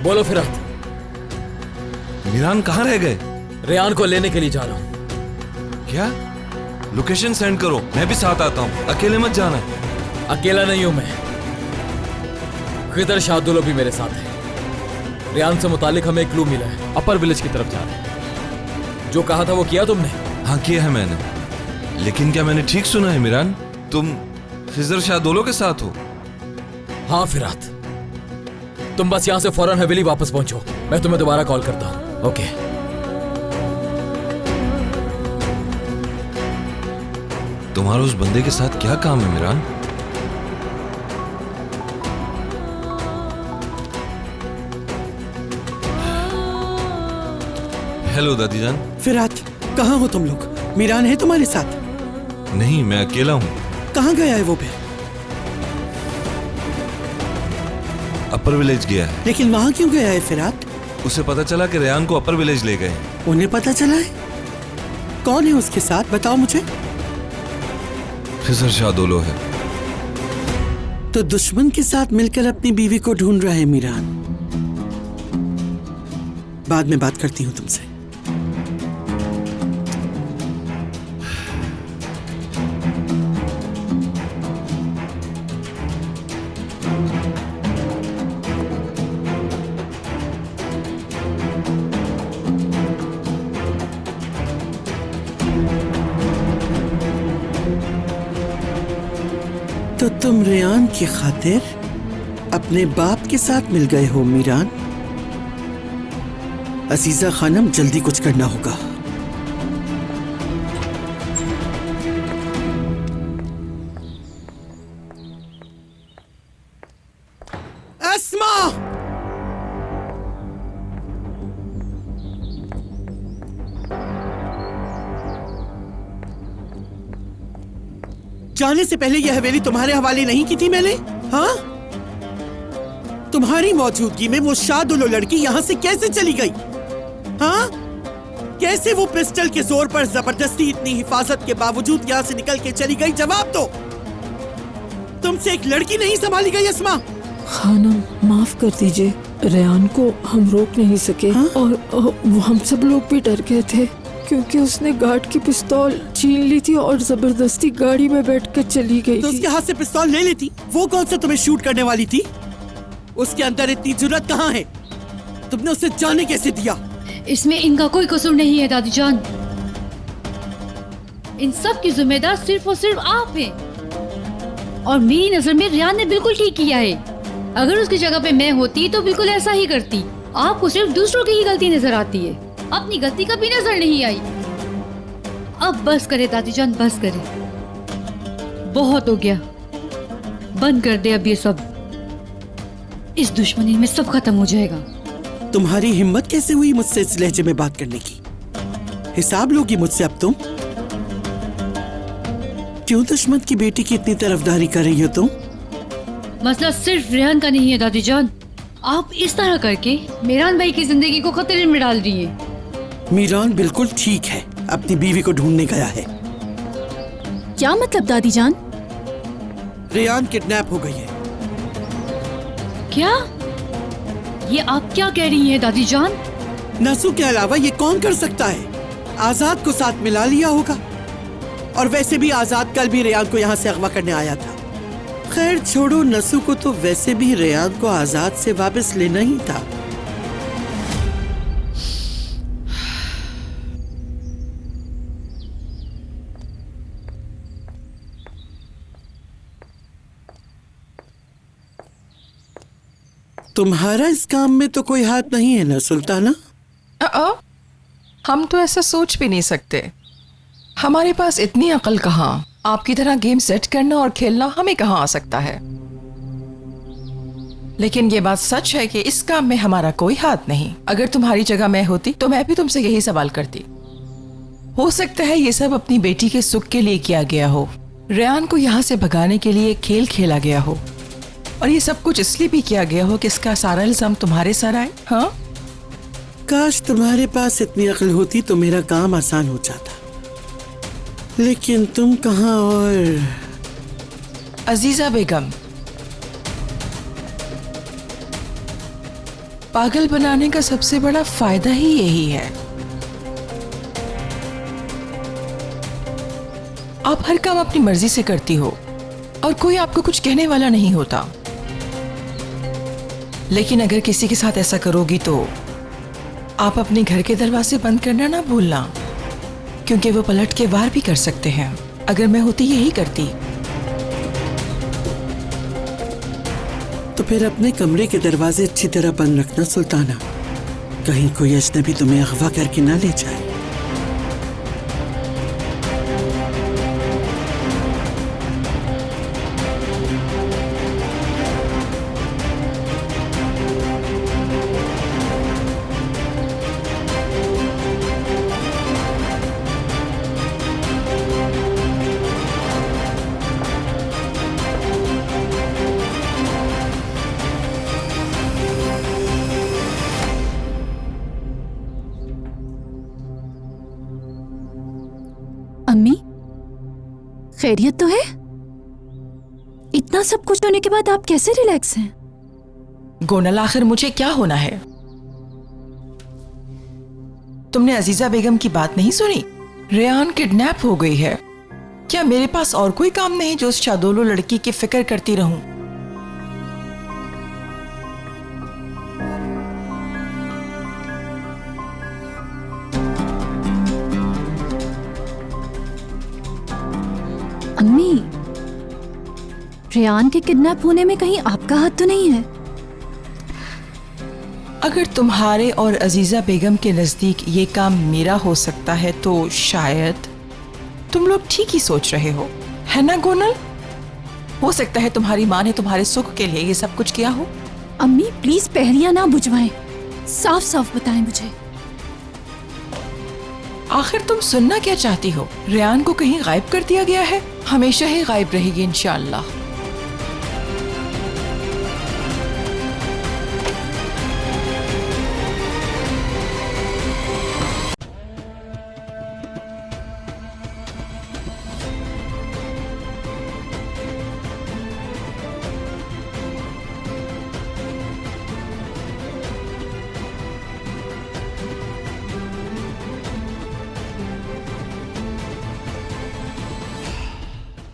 बोलो फिरात। मीरान कहाँ रह गए? रेयान को लेने के लिए जा रहा हूँ। क्या? लोकेशन सेंड करो, मैं भी साथ आता हूँ, अकेले मत जाना। अकेला नहीं हूं मैं, खिदर शाहदुलो भी मेरे साथ है। रेयान से मुतालिक हमें एक क्लू मिला है, अपर विलेज की तरफ जा रहे हैं। जो कहा था वो किया तुमने? हाँ किया है मैंने, लेकिन क्या मैंने ठीक सुना है मीरान? तुम खिजर शाहदुलो के साथ हो? हाँ फिरात, तुम बस यहां से फौरन हवेली वापस पहुंचो, मैं तुम्हें दोबारा कॉल करता हूं। ओके। तुम्हारा उस बंदे के साथ क्या काम है मीरान? हेलो दादी जान। फिरात, कहाँ हो तुम लोग? मीरान है तुम्हारे साथ? नहीं, मैं अकेला हूँ। कहाँ गया है वो फिर? अपर विलेज गया है। लेकिन वहाँ क्यों गया है फिरात? उसे पता चला कि रेयान को अपर विलेज ले गए। उन्हें पता चला है? कौन है उसके साथ, बताओ मुझे। खिजर शाहदुलो है। तो दुश्मन के साथ मिलकर अपनी बीवी को ढूंढ रहा है मीरान। बाद में बात करती हूँ तुमसे। तो तुम रेयान की खातिर अपने बाप के साथ मिल गए हो मीरान? अजीजा खानम, जल्दी कुछ करना होगा। अस्मा! जाने से पहले यह हवेली तुम्हारे हवाले नहीं की थी मैंने? हाँ? तुम्हारी मौजूदगी में वो शाहदुलो लड़की यहाँ से कैसे चली गई? हाँ? कैसे वो पिस्टल के जोर पर जबरदस्ती इतनी हिफाजत के बावजूद यहाँ से निकल के चली गई? जवाब दो। तुमसे एक लड़की नहीं संभाली गई अस्मा? खानम, माफ कर दीजिए, रेयान को हम रोक नहीं सके। हाँ? और वो हम सब लोग भी डर गए थे क्योंकि उसने गार्ड की पिस्तौल छीन ली थी और जबरदस्ती गाड़ी में बैठकर चली गई तो थी। उसके हाथ से पिस्तौल ले लेती। वो कौन सा तुम्हें शूट करने वाली थी? उसके अंदर इतनी जुर्रत कहाँ है? तुमने उसे जाने कैसे दिया? इसमें इनका कोई कसूर नहीं है दादी जान। इन सब की जिम्मेदार सिर्फ और सिर्फ आप हैं। और मेरी नजर में रेयान ने बिल्कुल ठीक किया है। अगर उसकी जगह पे मैं होती तो बिल्कुल ऐसा ही करती। आपको सिर्फ दूसरों की ही गलती नजर आती है, अपनी गलती कभी नजर नहीं आई। अब बस करे दादी जान, बस करे। बहुत हो गया, बंद कर दे अब ये सब। इस दुश्मनी में सब खत्म हो जाएगा। तुम्हारी हिम्मत कैसे हुई मुझसे इस लहजे में बात करने की? हिसाब लोगी मुझसे अब तुम? क्यों दुश्मन की बेटी की इतनी तरफदारी कर रही हो तुम? मसला सिर्फ रेहान का नहीं है दादी जान। आप इस तरह करके मीरान भाई की जिंदगी को खतरे में डाल रही हैं। मीरान बिल्कुल ठीक है, अपनी बीवी को ढूंढने गया है। क्या मतलब दादी जान? रेयान किडनैप हो गई है। क्या? ये आप क्या कह रही हैं दादी जान? नसू के अलावा ये कौन कर सकता है? आजाद को साथ मिला लिया होगा। और वैसे भी आजाद कल भी रेयान को यहाँ से अगवा करने आया था। खैर छोड़ो, नसू को तो वैसे भी रेयान को आजाद से वापस लेना ही था। तुम्हारा इस काम में तो कोई हाथ नहीं है ना सुल्ताना? हम तो ऐसा सोच भी नहीं सकते। हमारे पास इतनी अकल कहाँ। आपकी तरह गेम सेट करना और खेलना हमें कहाँ आ सकता है। लेकिन ये बात सच है कि इस काम में हमारा कोई हाथ नहीं। अगर तुम्हारी जगह मैं होती तो मैं भी तुमसे यही सवाल करती। हो सकता है ये सब अपनी बेटी के सुख के लिए किया गया हो। रेयान को यहाँ से भगाने के लिए खेल खेला गया हो, और ये सब कुछ इसलिए भी किया गया हो कि इसका सारा इल्जाम तुम्हारे सर आए। हाँ, काश तुम्हारे पास इतनी अक्ल होती तो मेरा काम आसान हो जाता, लेकिन तुम कहाँ। और अजीजा बेगम, पागल बनाने का सबसे बड़ा फायदा ही यही है। आप हर काम अपनी मर्जी से करती हो और कोई आपको कुछ कहने वाला नहीं होता। लेकिन अगर किसी के साथ ऐसा करोगी तो आप अपने घर के दरवाजे बंद करना ना भूलना, क्योंकि वो पलट के वार भी कर सकते हैं। अगर मैं होती यही करती। तो फिर अपने कमरे के दरवाजे अच्छी तरह बंद रखना सुल्ताना, कहीं कोई अजनबी तुम्हें अगवा करके ना ले जाए। अम्मी, खैरियत तो है? इतना सब कुछ होने के बाद आप कैसे रिलैक्स हैं? गोनल, आखिर मुझे क्या होना है? तुमने अजीजा बेगम की बात नहीं सुनी? रेहान किडनैप हो गई है। क्या मेरे पास और कोई काम नहीं जो उस शादोलो लड़की की फिक्र करती रहूं? अम्मी, रेहान के किडनैप होने में कहीं आपका हाथ तो नहीं है? अगर तुम्हारे और अजीजा बेगम के नजदीक ये काम मेरा हो सकता है तो शायद तुम लोग ठीक ही सोच रहे हो, है ना गोनल? हो सकता है तुम्हारी माँ ने तुम्हारे सुख के लिए ये सब कुछ किया हो। अम्मी प्लीज पहेलियां ना बुझवाएं, साफ साफ बताएं मुझे। आखिर तुम सुनना क्या चाहती हो? रेहान को कहीं गायब कर दिया गया है? हमेशा ही गायब रहेगी इंशाअल्लाह।